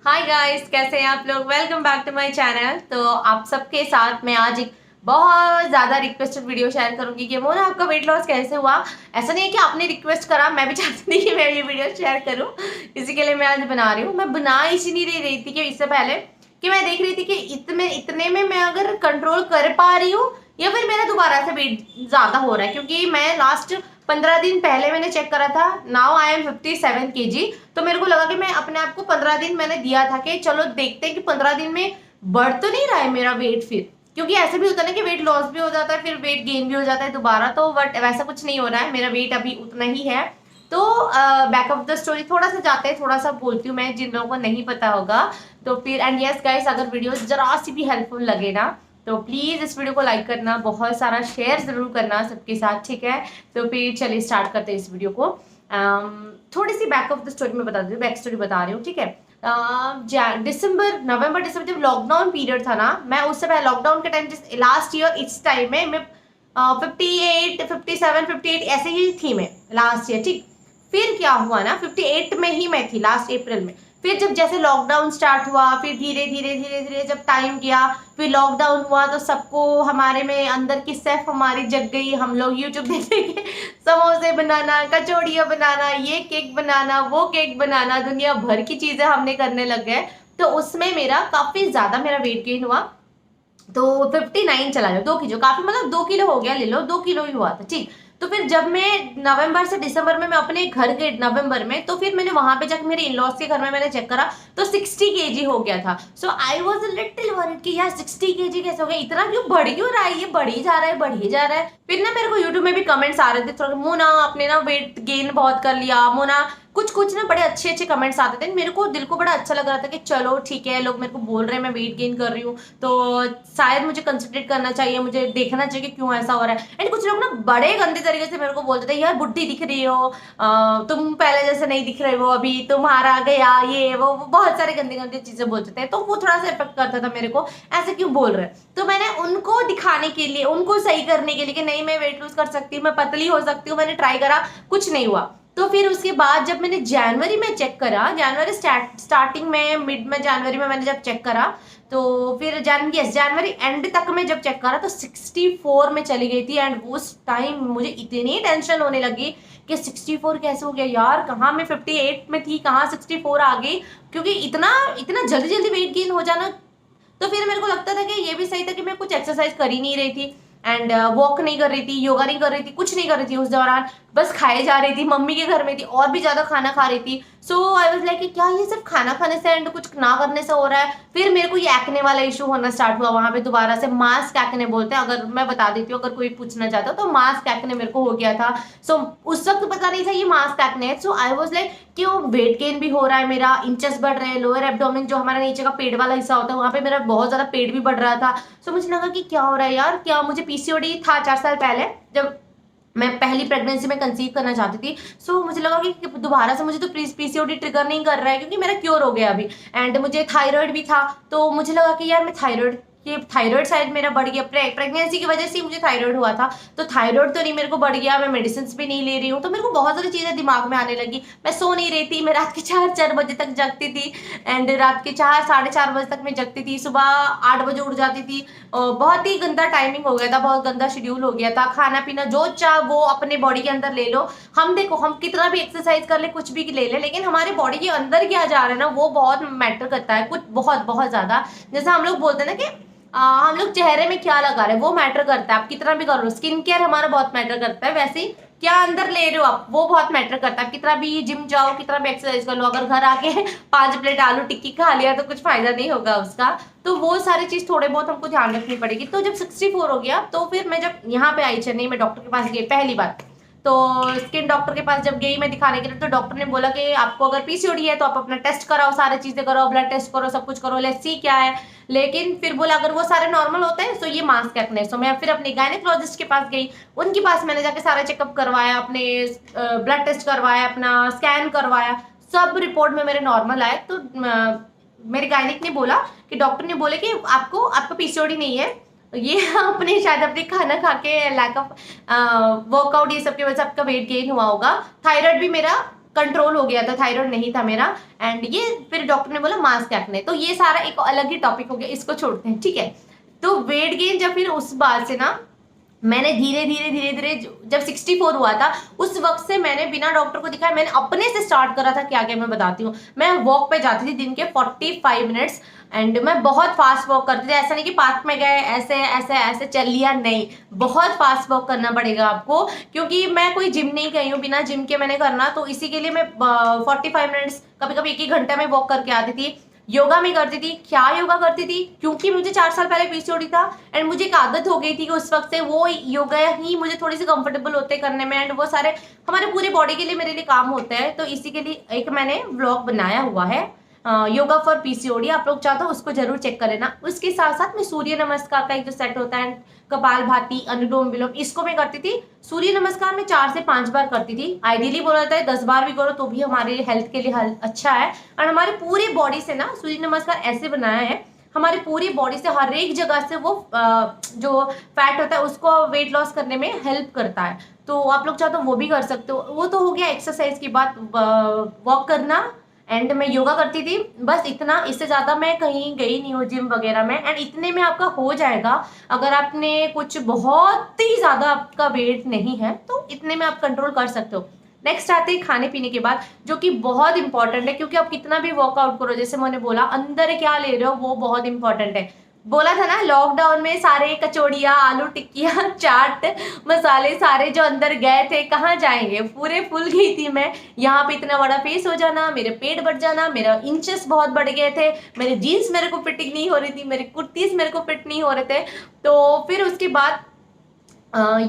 Hi guys, कैसे हैं आप लोग। Welcome back to my channel. तो आप सबके साथ मैं आज एक बहुत ज़्यादा रिक्वेस्टेड वीडियो शेयर करूंगी कि मोना आपका वेट लॉस कैसे हुआ। ऐसा नहीं है कि आपने रिक्वेस्ट करा, मैं भी चाहती थी कि मैं ये वीडियो शेयर करूं, इसी के लिए मैं आज बना रही हूँ। मैं बना इसी नहीं रही थी कि इससे पहले कि मैं देख रही थी कि इतने में मैं अगर कंट्रोल कर पा रही हूँ या फिर मेरा दोबारा से वेट ज़्यादा हो रहा है, क्योंकि मैं लास्ट 15 दिन पहले मैंने चेक करा था। Now I am 57 kg। तो मेरे को लगा कि मैं अपने आप को 15 दिन मैंने दिया था कि चलो देखते हैं कि 15 दिन में बढ़ तो नहीं रहा है मेरा वेट। फिर क्योंकि ऐसे भी होता है ना कि वेट लॉस भी हो जाता है, फिर वेट गेन भी हो जाता है दोबारा। तो बट वैसा कुछ नहीं हो रहा है, मेरा वेट अभी उतना ही है। तो बैक ऑफ द स्टोरी थोड़ा सा जाते हैं, थोड़ा सा बोलती हूँ मैं जिन लोगों को नहीं पता होगा। तो फिर एंड यस गाइस, अगर वीडियो जरा सी भी हेल्पफुल लगे ना तो प्लीज इस वीडियो को लाइक करना, बहुत सारा शेयर जरूर करना सबके साथ, ठीक है। तो फिर चलिए स्टार्ट करते हैं इस वीडियो को। थोड़ी सी बैक ऑफ द स्टोरी में बता दूँ, बैक स्टोरी बता रही हूँ, ठीक है। नवंबर दिसंबर जब लॉकडाउन पीरियड था ना, मैं उससे पहले लॉकडाउन के टाइम लास्ट ईयर इस टाइम में मैं 58 ऐसे ही थी मैं लास्ट ईयर, ठीक। फिर क्या हुआ ना, 58 में ही मैं थी लास्ट अप्रैल में। फिर जब जैसे लॉकडाउन स्टार्ट हुआ, फिर धीरे धीरे धीरे धीरे जब टाइम गया, फिर लॉकडाउन हुआ तो सबको हमारे में अंदर की सेफ हमारी जग गई। हम लोग यूट्यूब देख के समोसे बनाना, कचौड़ियाँ बनाना, ये केक बनाना, वो केक बनाना, दुनिया भर की चीजें हमने करने लग गए। तो उसमें मेरा काफी ज्यादा मेरा वेट गेन हुआ। तो 59 चला गया, 2 किलो, काफी मतलब 2 किलो हो गया, ले लो 2 किलो ही हुआ था, ठीक। तो फिर जब मैं नवंबर से दिसंबर में मैं अपने घर गई नवंबर में, तो फिर मैंने वहां पे जाकर मेरे इन-लॉज के घर में मैंने चेक करा तो 60 kg हो गया था। So I was a little worried कि यार 60 kg कैसे हो गया, इतना क्यों बढ़ क्यों रहा है, ये बढ़ ही जा रहा है, बढ़ ही जा रहा है। फिर ना मेरे को यूट्यूब में भी कमेंट्स आ रहे थे थोड़ा, मोना आपने ना वेट गेन बहुत कर लिया, मोना कुछ कुछ ना बड़े अच्छे अच्छे कमेंट्स आते थे। मेरे को दिल को बड़ा अच्छा लग रहा था कि चलो ठीक है, लोग मेरे को बोल रहे हैं मैं वेट गेन कर रही हूँ, तो शायद मुझे कंसंट्रेट करना चाहिए, मुझे देखना चाहिए कि क्यों ऐसा हो रहा है। एंड कुछ लोग ना बड़े गंदे तरीके से मेरे को बोलते थे, यार बुढ़ी दिख रही हो, तुम पहले जैसे नहीं दिख रहे हो, अभी तुम्हारा गया ये वो बहुत सारे गंदी गंदी चीजें बोलते थे। तो वो थोड़ा सा इफेक्ट करता था मेरे को, ऐसे क्यों बोल रहे हैं। तो मैंने उनको दिखाने के लिए, उनको सही करने के लिए कि नहीं मैं वेट लूज कर सकती हूँ, मैं पतली हो सकती हूँ, मैंने ट्राई करा, कुछ नहीं हुआ। तो फिर उसके बाद जब मैंने जनवरी में चेक करा, जनवरी स्टार्टिंग में, मिड में जनवरी में मैंने जब चेक करा, तो फिर जनवरी एंड तक में जब चेक करा तो 64 में चली गई थी। एंड उस टाइम मुझे इतनी टेंशन होने लगी कि 64 कैसे हो गया यार, कहाँ मैं 58 में थी, कहाँ 64 आ गई, क्योंकि इतना इतना जल्दी जल्दी वेट गेन हो जाना। तो फिर मेरे को लगता था कि ये भी सही था कि मैं कुछ एक्सरसाइज कर ही नहीं रही थी, एंड वॉक नहीं कर रही थी, योगा नहीं कर रही थी, कुछ नहीं कर रही थी उस दौरान, बस खाए जा रही थी, मम्मी के घर में थी और भी ज्यादा खाना खा रही थी। सो आई वाज लाइक क्या ये सिर्फ खाना खाने से एंड कुछ ना करने से हो रहा है। फिर मेरे को ये एक्ने वाला इशू होना स्टार्ट हुआ वहां पे दोबारा से, मास्क एक्ने बोलते हैं, अगर मैं बता देती हूँ अगर कोई पूछना चाहता हो, तो मास्क एक्ने मेरे को हो गया था। सो उस वक्त पता नहीं था ये मास्क एक्ने है। सो आई वाज लाइक क्यों वेट गेन भी हो रहा है, मेरा इंचेस बढ़ रहे हैं, लोअर एब्डोमेन जो हमारा नीचे का पेट वाला हिस्सा होता है वहां पे मेरा बहुत ज्यादा पेट भी बढ़ रहा था। सो मुझे लगा कि क्या हो रहा है यार, क्या मुझे पीसीओडी था 4 साल पहले जब मैं पहली प्रेगनेंसी में कंसीव करना चाहती थी। सो मुझे लगा कि दोबारा से मुझे तो पीसीओडी ट्रिगर नहीं कर रहा है, क्योंकि मेरा क्योर हो गया अभी। एंड मुझे थायराइड भी था, तो मुझे लगा कि यार मैं थायराइड शायद मेरा बढ़ गया, प्रेगनेंसी की वजह से मुझे थायराइड हुआ था। तो थायराइड तो नहीं मेरे को बढ़ गया, मैं मेडिसिन भी नहीं ले रही हूँ, तो मेरे को बहुत सारी चीजें दिमाग में आने लगी। मैं सो नहीं रही थी, मैं रात के 4 बजे तक जगती थी, एंड रात के 4 साढ़े 4 बजे तक मैं जगती थी, सुबह 8 बजे उठ जाती थी। बहुत ही गंदा टाइमिंग हो गया था, बहुत गंदा शेड्यूल हो गया था, खाना पीना जो चाह वो अपने बॉडी के अंदर ले लो। हम देखो, हम कितना भी एक्सरसाइज कर ले, कुछ भी ले ले, लेकिन हमारे बॉडी के अंदर क्या जा रहा है ना, वो बहुत मैटर करता है, कुछ बहुत बहुत ज्यादा। जैसे हम लोग बोलते हैं ना कि हम लोग चेहरे में क्या लगा रहे हैं वो मैटर करता है, आप कितना भी कर लो, स्किन केयर हमारा बहुत मैटर करता है, वैसे ही क्या अंदर ले रहे हो आप वो बहुत मैटर करता है। कितना भी जिम जाओ, कितना भी एक्सरसाइज कर लो, अगर घर आके 5 प्लेट आलू टिक्की खा लिया तो कुछ फायदा नहीं होगा उसका। तो वो सारी चीज थोड़े बहुत हमको ध्यान रखनी पड़ेगी। तो जब 64 हो गया, तो फिर मैं जब यहाँ पे आई चेन्नई में, डॉक्टर के पास गई पहली बार। तो स्किन डॉक्टर के पास जब गई मैं दिखाने के लिए, तो डॉक्टर ने बोला कि आपको अगर पीसीओडी है तो आप अपना टेस्ट कराओ, सारी चीजें कराओ, ब्लड टेस्ट करो, सब कुछ करो, लेट्स सी क्या है। लेकिन फिर बोला अगर वो सारे नॉर्मल होते हैं तो ये मास्क एक्ने। सो मैं फिर अपने गायनेकोलॉजिस्ट के पास गई, उनके पास मैंने जाके सारा चेकअप करवाया, अपने ब्लड टेस्ट करवाया, अपना स्कैन करवाया, सब रिपोर्ट में मेरे नॉर्मल आए। तो मेरे गायनिक ने बोला कि डॉक्टर ने बोले कि आपका पीसीओडी नहीं है, ये आपने शायद अपने खाना खा के लैक ऑफ वर्कआउट ये सब की वजह से आपका वेट गेन हुआ होगा। थायराइड भी मेरा कंट्रोल हो गया था, थायराइड नहीं था मेरा। एंड ये फिर डॉक्टर ने बोला मास्क एक्ने, तो ये सारा एक अलग ही टॉपिक हो गया, इसको छोड़ते हैं, ठीक है। तो वेट गेन जब फिर उस बात से ना मैंने धीरे धीरे जब 64 हुआ था उस वक्त से मैंने बिना डॉक्टर को दिखाए मैंने अपने से स्टार्ट करा था। क्या क्या मैं बताती हूँ, मैं वॉक पे जाती थी दिन के 45 मिनट्स एंड मैं बहुत फास्ट वॉक करती थी। ऐसा नहीं कि पार्क में गए ऐसे ऐसे ऐसे चल लिया, नहीं, बहुत फास्ट वॉक करना पड़ेगा आपको, क्योंकि मैं कोई जिम नहीं गई हूँ, बिना जिम के मैंने करना, तो इसी के लिए मैं 45 मिनट्स कभी कभी 1 घंटा में वॉक करके आती थी। योगा में करती थी। क्या योगा करती थी, क्योंकि मुझे 4 साल पहले पीसीओडी था एंड मुझे एक आदत हो गई थी कि उस वक्त से वो योगा ही मुझे थोड़ी सी कंफर्टेबल होते करने में, एंड वो सारे हमारे पूरे बॉडी के लिए मेरे लिए काम होता है। तो इसी के लिए एक मैंने व्लॉग बनाया हुआ है योगा फॉर पीसीओडी, आप लोग चाहो तो उसको जरूर चेक कर लेना। उसके साथ साथ मैं सूर्य नमस्कार का एक जो सेट होता है, कपाल भाती, अनुलोम विलोम, इसको मैं करती थी। सूर्य नमस्कार में 4 से 5 बार करती थी। आइडियली बोला जाता है 10 बार भी करो तो भी हमारे हेल्थ के लिए अच्छा है। और हमारे पूरी बॉडी से ना सूर्य नमस्कार ऐसे बनाया है, हमारी पूरी बॉडी से हर एक जगह से वो जो फैट होता है उसको वेट लॉस करने में हेल्प करता है। तो आप लोग चाहो तो वो भी कर सकते हो। वो तो हो गया एक्सरसाइज की बात, वॉक करना एंड मैं योगा करती थी, बस इतना, इससे ज़्यादा मैं कहीं गई नहीं हूँ जिम वगैरह में। एंड इतने में आपका हो जाएगा। अगर आपने कुछ बहुत ही ज़्यादा आपका वेट नहीं है तो इतने में आप कंट्रोल कर सकते हो। नेक्स्ट आते हैं खाने पीने के बाद, जो कि बहुत इंपॉर्टेंट है, क्योंकि आप कितना भी वर्कआउट करो, जैसे मैंने बोला अंदर क्या ले रहे हो वो बहुत इंपॉर्टेंट है। बोला था ना लॉकडाउन में सारे कचौड़ियाँ, आलू टिक्कियाँ, चाट मसाले सारे जो अंदर गए थे, कहाँ जाएंगे, पूरे फूल गई थी मैं। यहाँ पे इतना बड़ा फेस हो जाना, मेरे पेट बढ़ जाना, मेरा इंचेस बहुत बढ़ गए थे, मेरे जीन्स मेरे को फिटिंग नहीं हो रही थी, मेरे कुर्तीस मेरे को फिट नहीं हो रहे थे। तो फिर उसके बाद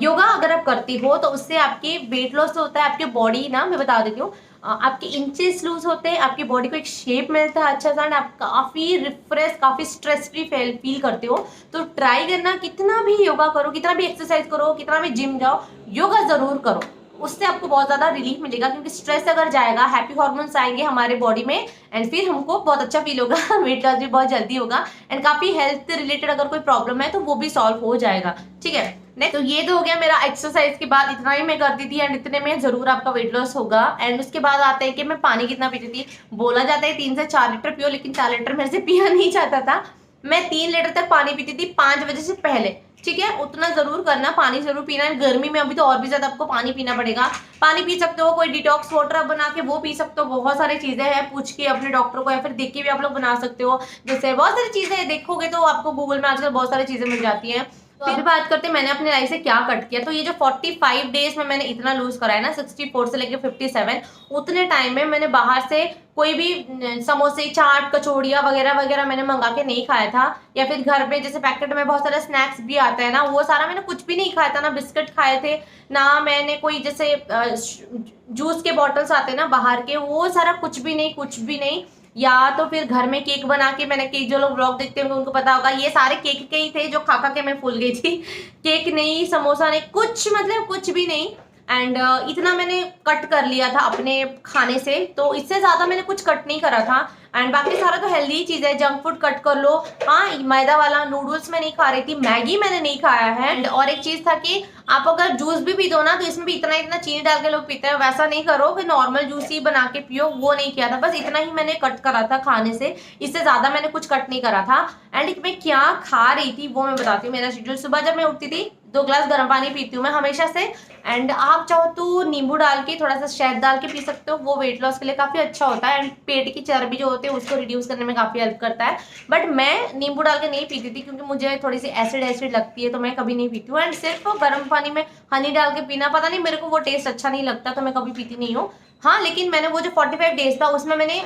योगा अगर आप करती हो तो उससे आपकी वेट लॉस होता है, आपकी बॉडी ना, मैं बता देती हूँ, आपके इंचेस लूज होते हैं, आपकी बॉडी को एक शेप मिलता है अच्छा सा, आप काफ़ी रिफ्रेश, काफ़ी स्ट्रेस फ्री फील करते हो। तो ट्राई करना, कितना भी योगा करो, कितना भी एक्सरसाइज करो, कितना भी जिम जाओ, योगा ज़रूर करो, उससे आपको बहुत ज़्यादा रिलीफ मिलेगा। क्योंकि स्ट्रेस अगर जाएगा, हैप्पी हार्मोन्स आएंगे हमारे बॉडी में एंड फिर हमको बहुत अच्छा फील होगा, वेट लॉस भी बहुत जल्दी होगा एंड काफ़ी हेल्थ रिलेटेड अगर कोई प्रॉब्लम है तो वो भी सॉल्व हो जाएगा, ठीक है। नेक्स्ट, तो ये तो हो गया मेरा एक्सरसाइज के बाद, इतना ही मैं करती थी एंड इतने में जरूर आपका वेट लॉस होगा। एंड उसके बाद आता है कि मैं पानी कितना पीती थी। बोला जाता है 3 से 4 लीटर पियो, लेकिन 4 लीटर मेरे से पिया नहीं जाता था। मैं 3 लीटर तक पानी पीती थी 5 बजे से पहले, ठीक है। उतना जरूर करना, पानी जरूर पीना है। गर्मी में अभी तो और भी ज्यादा आपको पानी पीना पड़ेगा। पानी पी सकते हो, कोई डिटॉक्स वाटर आप बना के वो पी सकते हो, बहुत सारी चीजें हैं, पूछ के अपने डॉक्टर को या फिर देख के भी आप लोग बना सकते हो। जैसे बहुत सारी चीजें देखोगे तो आपको गूगल में आजकल बहुत सारी चीजें मिल जाती हैं। फिर बात करते हैं मैंने अपनी लाइफ से क्या कट किया। तो ये जो 45 डेज में मैंने इतना लूज करा है ना, 64 से लेकर 57, उतने टाइम में मैंने बाहर से कोई भी समोसे, चाट, कचौड़ियाँ वगैरह वगैरह मैंने मंगा के नहीं खाया था। या फिर घर पे जैसे पैकेट में बहुत सारा स्नैक्स भी आता है ना, वो सारा मैंने कुछ भी नहीं खाया था। ना बिस्किट खाए थे, ना मैंने कोई जैसे जूस के बॉटल्स आते हैं ना बाहर के, वो सारा कुछ भी नहीं, कुछ भी नहीं। या तो फिर घर में केक बना के, मैंने केक, जो लोग व्लॉग देखते होंगे उनको पता होगा, ये सारे केक के ही थे जो खा खा के मैं फूल गई थी। केक नहीं, समोसा नहीं, कुछ मतलब कुछ भी नहीं। एंड इतना मैंने कट कर लिया था अपने खाने से, तो इससे ज़्यादा मैंने कुछ कट नहीं करा था। एंड बाकी सारा तो हेल्दी चीज़ है, जंक फूड कट कर लो। हाँ, मैदा वाला नूडल्स मैं नहीं खा रही थी, मैगी मैंने नहीं खाया है। एंड और एक चीज़ था कि आप अगर जूस भी पी दो ना तो इसमें भी इतना इतना चीनी डाल के लोग पीते हैं, वैसा नहीं करो कि नॉर्मल जूस ही बना के पियो, वो नहीं किया था। बस इतना ही मैंने कट करा था खाने से, इससे ज़्यादा मैंने कुछ कट नहीं करा था। एंड मैं क्या खा रही थी वो मैं बताती हूँ। मेरा शेड्यूल, सुबह जब मैं उठती थी 2 ग्लास गर्म पानी पीती हूँ मैं हमेशा से। एंड आप चाहो तो नींबू डाल के, थोड़ा सा शहद डाल के पी सकते हो, वो वेट लॉस के लिए काफ़ी अच्छा होता है। एंड पेट की चर्बी जो होती है उसको रिड्यूस करने में काफ़ी हेल्प करता है। बट मैं नींबू डाल के नहीं पीती थी क्योंकि मुझे थोड़ी सी एसिड लगती है, तो मैं कभी नहीं पीती हूँ। एंड सिर्फ गर्म पानी में हनी डाल के पीना, पता नहीं मेरे को वो टेस्ट अच्छा नहीं लगता, तो मैं कभी पीती नहीं हूँ। हाँ, लेकिन मैंने वो जो 45 डेज था उसमें मैंने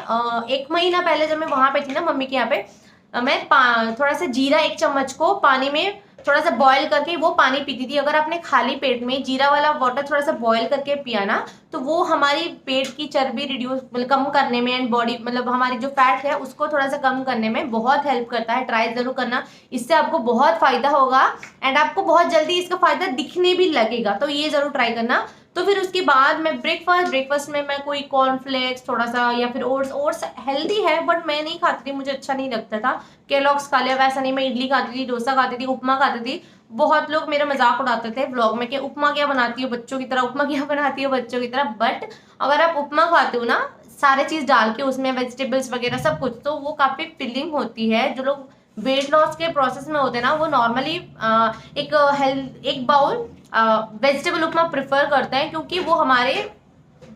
1 महीना पहले जब मैं वहाँ पे थी ना मम्मी के यहाँ पे, मैं थोड़ा सा जीरा 1 चम्मच को पानी में थोड़ा सा बॉईल करके वो पानी पीती थी। अगर आपने खाली पेट में जीरा वाला वाटर थोड़ा सा बॉईल करके पिया ना, तो वो हमारी पेट की चर्बी रिड्यूस, मतलब कम करने में, एंड बॉडी, मतलब हमारी जो फैट है उसको थोड़ा सा कम करने में बहुत हेल्प करता है। ट्राई जरूर करना, इससे आपको बहुत फायदा होगा एंड आपको बहुत जल्दी इसका फायदा दिखने भी लगेगा, तो ये जरूर ट्राई करना। तो फिर उसके बाद मैं ब्रेकफास्ट में मैं कोई कॉर्नफ्लेक्स थोड़ा सा या फिर ओट्स हेल्दी है बट मैं नहीं खाती थी, मुझे अच्छा नहीं लगता था। केलॉग्स खा लिया, वैसा नहीं, मैं इडली खाती थी, डोसा खाती थी, उपमा खाती थी, बहुत लोग मेरा मजाक उड़ाते थे व्लॉग में कि उपमा क्या बनाती हो बच्चों की तरह, उपमा क्या बनाती हो बच्चों की तरह। बट अगर आप उपमा खाते हो ना सारे चीज डाल के उसमें वेजिटेबल्स वगैरह सब कुछ, तो वो काफी फिलिंग होती है। जो लोग वेट लॉस के प्रोसेस में होते हैं ना वो नॉर्मली एक बाउल वेजिटेबल उपमा प्रेफर करते हैं, क्योंकि वो हमारे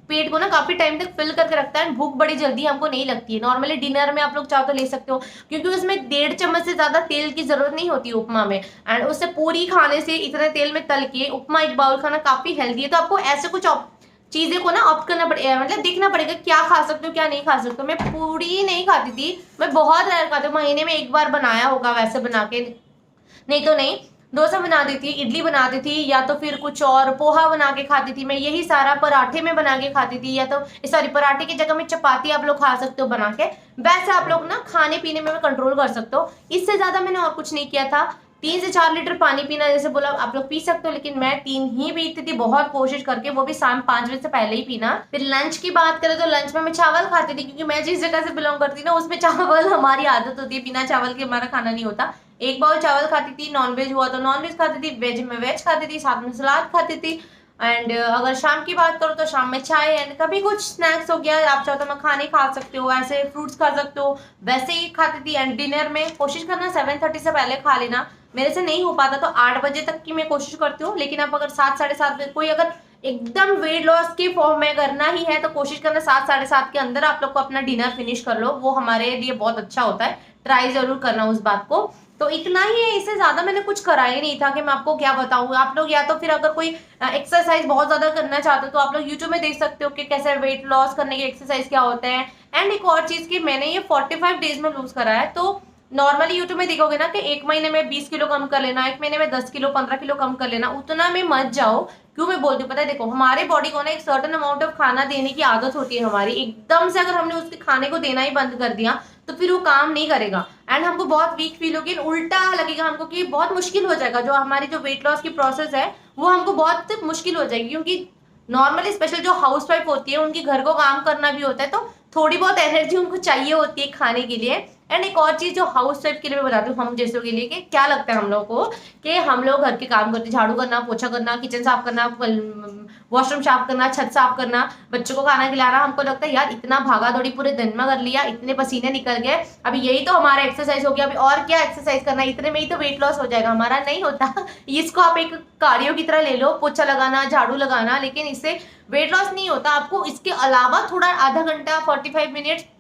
पेट को ना काफी टाइम तक फिल करके रखता है। भूख बड़ी जल्दी हमको नहीं लगती है। नॉर्मली डिनर में आप लोग चाहो तो ले सकते हो, क्योंकि उसमें 1.5 चम्मच से ज्यादा तेल की जरूरत नहीं होती उपमा में। एंड उससे पूरी खाने से इतने तेल में तल के उपमा एक बाउल खाना काफी हेल्दी है। तो आपको ऐसे कुछ चीजें को ना ऑप्ट करना पड़ेगा, मतलब देखना पड़ेगा क्या खा सकते हो क्या नहीं खा सकते हो। मैं पूरी नहीं खाती थी, मैं बहुत रेयर खाती हूँ, महीने में एक बार बनाया होगा वैसे बना के, नहीं तो नहीं। डोसा बनाती थी, इडली बनाती थी, या तो फिर कुछ और पोहा बना के खाती थी मैं। यही सारा पराठे में बना के खाती थी, या तो सॉरी पराठे की जगह में चपाती आप लोग खा सकते हो बना के। वैसे आप लोग ना खाने पीने में कंट्रोल कर सकते हो। इससे ज्यादा मैंने और कुछ नहीं किया था। 3 से 4 लीटर पानी पीना जैसे बोला आप लोग पी सकते हो, लेकिन मैं 3 ही पीती थी बहुत कोशिश करके, वो भी शाम 5 बजे से पहले ही पीना। फिर लंच की बात करें तो लंच में मैं चावल खाती थी, क्योंकि मैं जिस जगह से बिलोंग करती ना उसमें चावल हमारी आदत होती है, बिना चावल के हमारा खाना नहीं होता। एक बाउल चावल खाती थी, नॉनवेज हुआ तो नॉनवेज खाती थी, वेज में वेज खाती थी, साथ में सलाद खाती थी। एंड अगर शाम की बात करो तो शाम में चाय एंड कभी कुछ स्नैक्स हो गया, आप चाहो तो मखाने खा सकते हो, ऐसे फ्रूट्स खा सकते हो, वैसे ही खाती थी। एंड डिनर में कोशिश करना 7:30 से पहले खा लेना। मेरे से नहीं हो पाता तो 8 बजे तक की मैं कोशिश करती हूँ, लेकिन आप अगर 7 साढ़े 7 बजे कोई अगर एकदम वेट लॉस के फॉर्म में करना ही है तो कोशिश करना 7 साढ़े 7 के अंदर आप लोग को अपना डिनर फिनिश कर लो, वो हमारे लिए बहुत अच्छा होता है। ट्राई जरूर करना उस बात को। तो इतना ही है, इससे ज्यादा मैंने कुछ करा ही नहीं था कि मैं आपको क्या बताऊं। आप लोग या तो फिर अगर कोई एक्सरसाइज बहुत ज्यादा करना चाहते हो तो आप लोग यूट्यूब में देख सकते हो कि कैसे वेट लॉस करने के एक्सरसाइज क्या होते हैं। एंड एक और चीज की मैंने ये 45 डेज में लूज करा है। तो नॉर्मली यूट्यूब में देखोगे ना कि 1 महीने में 20 किलो कम कर लेना, 1 महीने में 10 किलो 15 किलो कम कर लेना, उतना में मत जाओ। क्यों मैं बोलती हूँ पता है, देखो हमारे बॉडी को ना एक सर्टन अमाउंट ऑफ खाना देने की आदत होती है हमारी। एकदम से अगर हमने उसके खाने को देना ही बंद कर दिया तो फिर वो काम नहीं करेगा एंड हमको बहुत वीक फील होगी। उल्टा लगेगा हमको कि बहुत मुश्किल हो जाएगा, जो हमारी जो वेट लॉस की प्रोसेस है वो हमको बहुत मुश्किल हो जाएगी। क्योंकि नॉर्मली स्पेशल जो हाउस वाइफ होती है उनके घर को काम करना भी होता है, तो थोड़ी बहुत एनर्जी उनको चाहिए होती है खाने के लिए। एंड एक और चीज जो हाउस वाइफ के लिए मैं बताती हूँ, हम जैसों के लिए कि क्या लगता है हम लोग को कि हम लोग घर के काम करते, झाड़ू करना, पोछा करना, किचन साफ करना, वॉशरूम साफ करना, छत साफ करना, बच्चों को खाना खिलाना, हमको लगता है यार इतना भागा दौड़ी पूरे दिन में कर लिया, इतने पसीने निकल गए, अभी यही तो हमारा एक्सरसाइज हो गया, अभी और क्या एक्सरसाइज करना है, इतने में ही तो वेट लॉस हो जाएगा हमारा। नहीं होता। इसको आप एक कार्डियो की तरह ले लो, पोछा लगाना, झाड़ू लगाना, लेकिन इससे वेट लॉस नहीं होता। आपको इसके अलावा थोड़ा आधा घंटा 45 मिनट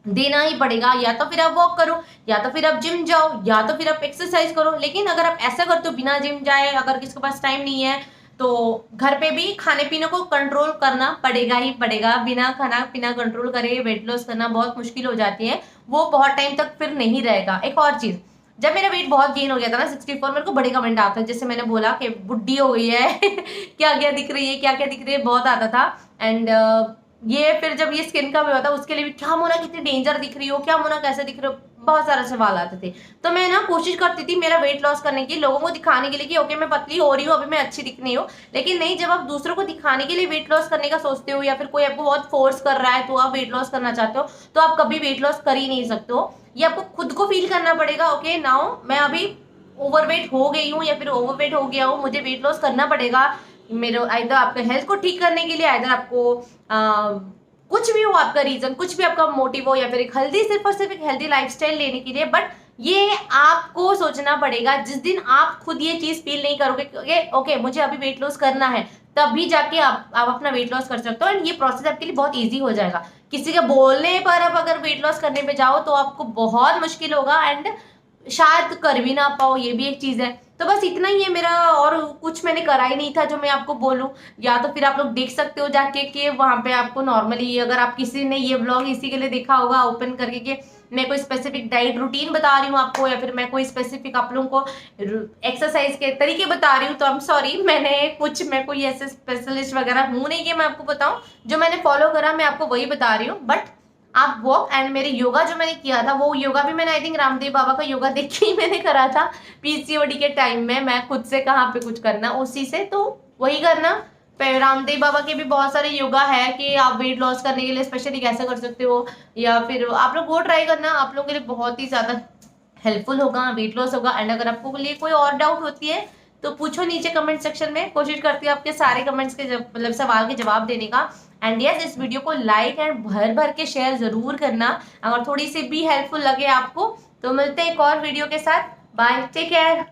देना ही पड़ेगा। या तो फिर आप वॉक करो, या तो फिर आप जिम जाओ, या तो फिर आप एक्सरसाइज करो। लेकिन अगर आप ऐसा करते हो बिना जिम जाए, अगर किसके पास टाइम नहीं है, तो घर पे भी खाने पीने को कंट्रोल करना पड़ेगा ही पड़ेगा। बिना खाना पीना कंट्रोल करे वेट लॉस करना बहुत मुश्किल हो जाती है, वो बहुत टाइम तक फिर नहीं रहेगा। एक और चीज, जब मेरा वेट बहुत गेन हो गया था ना 64, मेरे को बड़े कमेंट आता है, जैसे मैंने बोला कि बुढ़ी हो गई है क्या क्या दिख रही है, क्या क्या दिख रही है, बहुत आता था। एंड ये फिर जब ये स्किन का भी हुआ था उसके लिए भी, क्या मोना कितनी डेंजर दिख रही हो, क्या मोना कैसे दिख रहे हो, बहुत सारे सवाल आते थे। तो मैं ना कोशिश करती थी मेरा वेट लॉस करने की, लोगों को दिखाने के लिए कि ओके मैं पतली हो रही हूँ, अभी मैं अच्छी दिख रही हूँ। लेकिन नहीं, जब आप दूसरों को दिखाने के लिए वेट लॉस करने का सोचते हो, या फिर कोई आपको बहुत फोर्स कर रहा है तो आप वेट लॉस करना चाहते हो, तो आप कभी वेट लॉस कर ही नहीं सकते हो। ये आपको खुद को फील करना पड़ेगा, ओके नाउ मैं अभी ओवरवेट हो गई हूँ या फिर ओवरवेट हो गया हूँ, मुझे वेट लॉस करना पड़ेगा। मेरे आइदर आपके हेल्थ को ठीक करने के लिए, आइदर आपको कुछ भी हो आपका रीजन, कुछ भी आपका मोटिव हो, या फिर एक हेल्दी, सिर्फ और सिर्फ एक हेल्दी लाइफस्टाइल लेने के लिए। बट ये आपको सोचना पड़ेगा। जिस दिन आप खुद ये चीज फील नहीं करोगे कि ओके मुझे अभी वेट लॉस करना है, तभी जाके आप अपना वेट लॉस कर सकते हो। एंड ये प्रोसेस आपके लिए बहुत ईजी हो जाएगा। किसी के बोलने पर आप अगर वेट लॉस करने पे जाओ तो आपको बहुत मुश्किल होगा एंड शायद कर भी ना पाओ, ये भी एक चीज है। तो बस इतना ही है मेरा, और कुछ मैंने करा ही नहीं था जो मैं आपको बोलूं। या तो फिर आप लोग देख सकते हो जाके कि वहां पे आपको नॉर्मली, अगर आप किसी ने ये व्लॉग इसी के लिए देखा होगा ओपन करके कि मैं कोई स्पेसिफिक डाइट रूटीन बता रही हूँ आपको, या फिर मैं कोई स्पेसिफिक आप लोगों को एक्सरसाइज के तरीके बता रही हूँ, तो आई एम सॉरी। मैं कोई ऐसे स्पेशलिस्ट वगैरह हूँ नहीं कि मैं आपको बताऊं। जो मैंने फॉलो करा मैं आपको वही बता रही हूँ। बट आप वॉक एंड मेरे योगा जो मैंने किया था, वो योगा भी मैंने आई थिंक रामदेव बाबा का योगा देख के ही मैंने करा था पीसीओडी के टाइम में। मैं खुद से कहाँ पे कुछ करना उसी से, तो वही करना। रामदेव बाबा के भी बहुत सारे योगा है कि आप वेट लॉस करने के लिए स्पेशली कैसे कर सकते हो, या फिर आप लोग वो ट्राई करना, आप लोगों के लिए बहुत ही ज्यादा हेल्पफुल होगा, वेट लॉस होगा। एंड अगर आपको लिए कोई और डाउट होती है तो पूछो नीचे कमेंट सेक्शन में, कोशिश करती हूँ आपके सारे कमेंट्स के मतलब सवाल के जवाब देने का। एंड यस, इस वीडियो को लाइक एंड भर भर के शेयर जरूर करना अगर थोड़ी सी भी हेल्पफुल लगे आपको। तो मिलते हैं एक और वीडियो के साथ। Bye, take care.